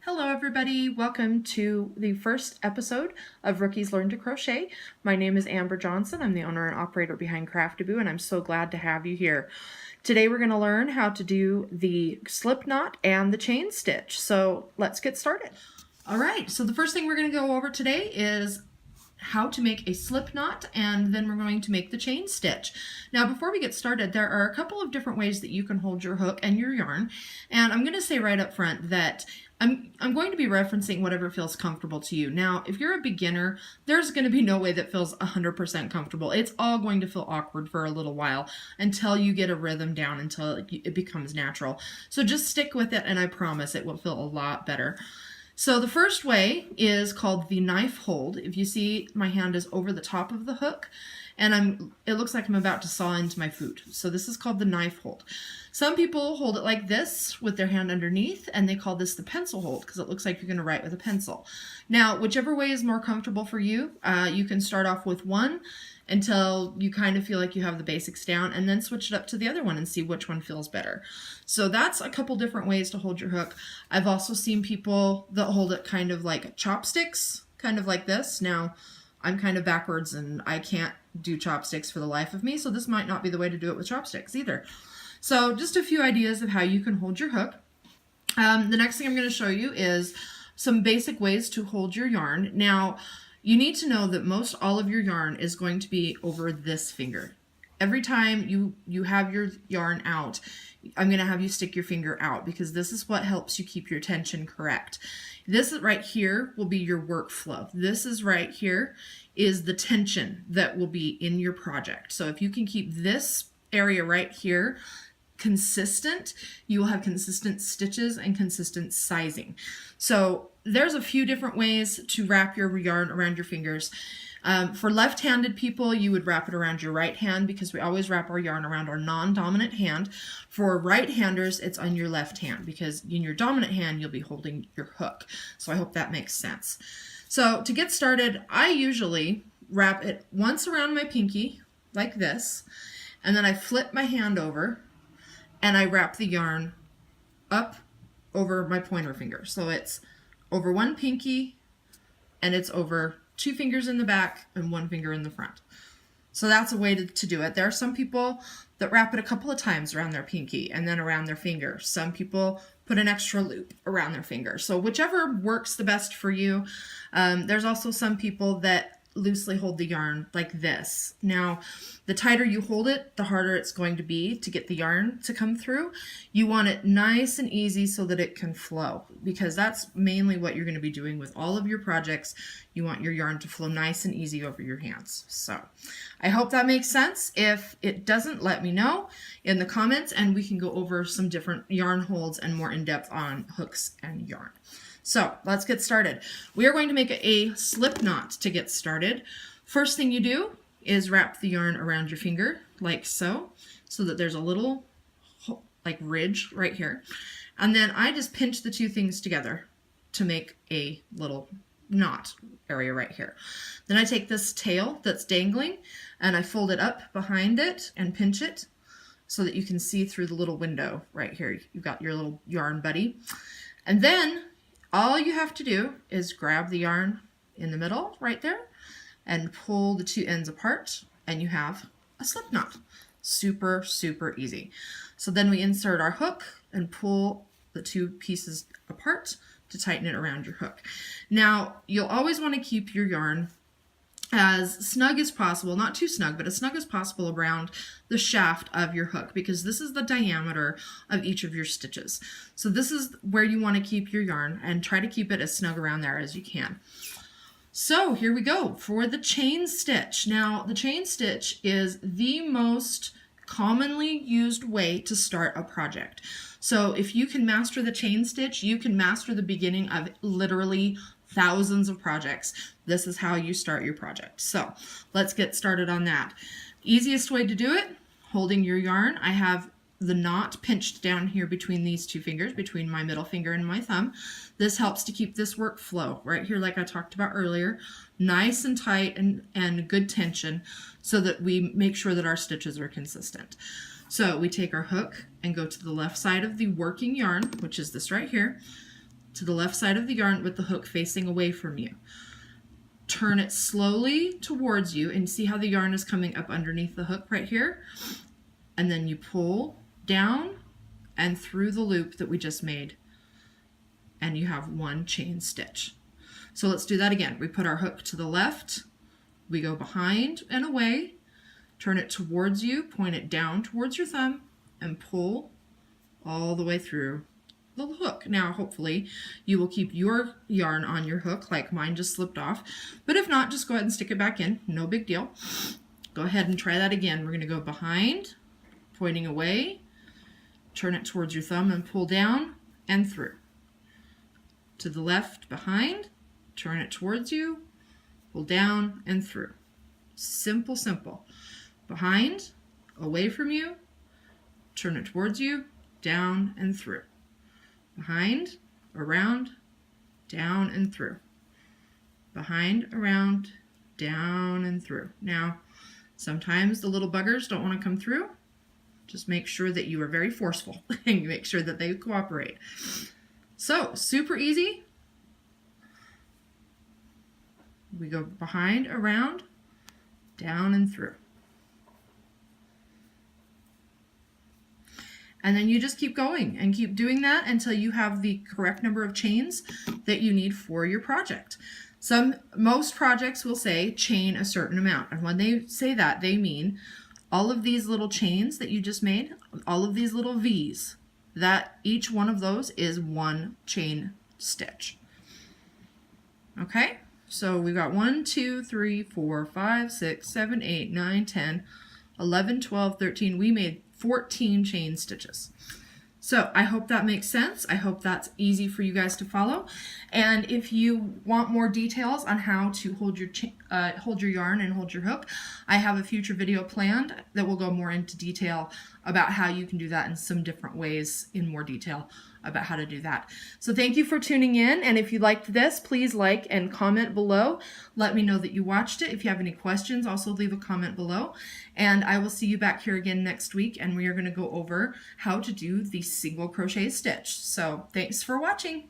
Hello everybody, welcome to the first episode of Rookies Learn to Crochet. My name is Amber Johnson. I'm the owner and operator behind Craftaboo, and I'm so glad to have you here. Today we're going to learn how to do the slip knot and the chain stitch. So let's get started. Alright, so the first thing we're going to go over today is how to make a slip knot, and then we're going to make the chain stitch. Now before we get started, there are a couple of different ways that you can hold your hook and your yarn, and I'm going to say right up front that I'm going to be referencing whatever feels comfortable to you. Now if you're a beginner, there's going to be no way that feels 100% comfortable. It's all going to feel awkward for a little while until you get a rhythm down, until it becomes natural. So just stick with it, and I promise it will feel a lot better. So the first way is called the knife hold. If you see, my hand is over the top of the hook, and it looks like I'm about to saw into my food. So this is called the knife hold. Some people hold it like this with their hand underneath, and they call this the pencil hold because it looks like you're going to write with a pencil. Now, whichever way is more comfortable for you, you can start off with one until you kind of feel like you have the basics down, and then switch it up to the other one and see which one feels better. So that's a couple different ways to hold your hook. I've also seen people that hold it kind of like chopsticks, kind of like this. Now, I'm kind of backwards and I can't do chopsticks for the life of me, so this might not be the way to do it with chopsticks either. So just a few ideas of how you can hold your hook. The next thing I'm going to show you is some basic ways to hold your yarn. Now, you need to know that most all of your yarn is going to be over this finger. Every time you have your yarn out, I'm going to have you stick your finger out because this is what helps you keep your tension correct. This right here will be your workflow. This is right here is the tension that will be in your project. So if you can keep this area right here consistent, you will have consistent stitches and consistent sizing. So there's a few different ways to wrap your yarn around your fingers. For left-handed people, you would wrap it around your right hand because we always wrap our yarn around our non-dominant hand. For right-handers, it's on your left hand because in your dominant hand, you'll be holding your hook. So I hope that makes sense. So to get started, I usually wrap it once around my pinky like this, and then I flip my hand over and I wrap the yarn up over my pointer finger. So it's over one pinky and it's over two fingers in the back and one finger in the front. So that's a way to do it. There are some people that wrap it a couple of times around their pinky and then around their finger. Some people put an extra loop around their finger. So whichever works the best for you. There's also some people that loosely hold the yarn like this. Now, the tighter you hold it, the harder it's going to be to get the yarn to come through. You want it nice and easy so that it can flow, because that's mainly what you're going to be doing with all of your projects. You want your yarn to flow nice and easy over your hands. So I hope that makes sense. If it doesn't, let me know in the comments and we can go over some different yarn holds and more in depth on hooks and yarn. So let's get started. We are going to make a slip knot to get started. First thing you do is wrap the yarn around your finger like so that there's a little like ridge right here. And then I just pinch the two things together to make a little knot area right here. Then I take this tail that's dangling and I fold it up behind it and pinch it so that you can see through the little window right here. You've got your little yarn buddy. And then all you have to do is grab the yarn in the middle right there and pull the two ends apart and you have a slip knot. Super, super easy. So then we insert our hook and pull the two pieces apart to tighten it around your hook. Now, you'll always want to keep your yarn as snug as possible, not too snug, but as snug as possible around the shaft of your hook, because this is the diameter of each of your stitches. So this is where you want to keep your yarn and try to keep it as snug around there as you can. So here we go for the chain stitch. Now the chain stitch is the most commonly used way to start a project. So if you can master the chain stitch, you can master the beginning of literally thousands of projects. This is how you start your project. So let's get started on that. Easiest way to do it, holding your yarn. I have the knot pinched down here between these two fingers, between my middle finger and my thumb. This helps to keep this workflow right here, like I talked about earlier, nice and tight and good tension so that we make sure that our stitches are consistent. So we take our hook and go to the left side of the working yarn, which is this right here, to the left side of the yarn with the hook facing away from you. Turn it slowly towards you and see how the yarn is coming up underneath the hook right here. And then you pull down and through the loop that we just made, and you have one chain stitch. So let's do that again. We put our hook to the left, we go behind and away, turn it towards you, point it down towards your thumb, and pull all the way through the hook. Now hopefully you will keep your yarn on your hook, like mine just slipped off, but if not, just go ahead and stick it back in, no big deal. Go ahead and try that again. We're going to go behind, pointing away, turn it towards your thumb and pull down and through. To the left, behind, turn it towards you, pull down and through. Simple, simple. Behind, away from you, turn it towards you, down and through. Behind, around, down and through. Behind, around, down and through. Now, sometimes the little buggers don't want to come through. Just make sure that you are very forceful and you make sure that they cooperate. So, super easy. We go behind, around, down and through. And then you just keep going and keep doing that until you have the correct number of chains that you need for your project. Most projects will say chain a certain amount. And when they say that, they mean all of these little chains that you just made, all of these little V's, that each one of those is one chain stitch. Okay? So we've got 1, 2, 3, 4, 5, 6, 7, 8, 9, 10, 11, 12, 13. We made 14 chain stitches. So I hope that makes sense. I hope that's easy for you guys to follow. And if you want more details on how to hold your yarn and hold your hook, I have a future video planned that will go more into detail about how you can do that in some different ways in more detail about how to do that. So thank you for tuning in. And if you liked this, please like and comment below. Let me know that you watched it. If you have any questions, also leave a comment below. And I will see you back here again next week. And we are going to go over how to do the single crochet stitch. So thanks for watching.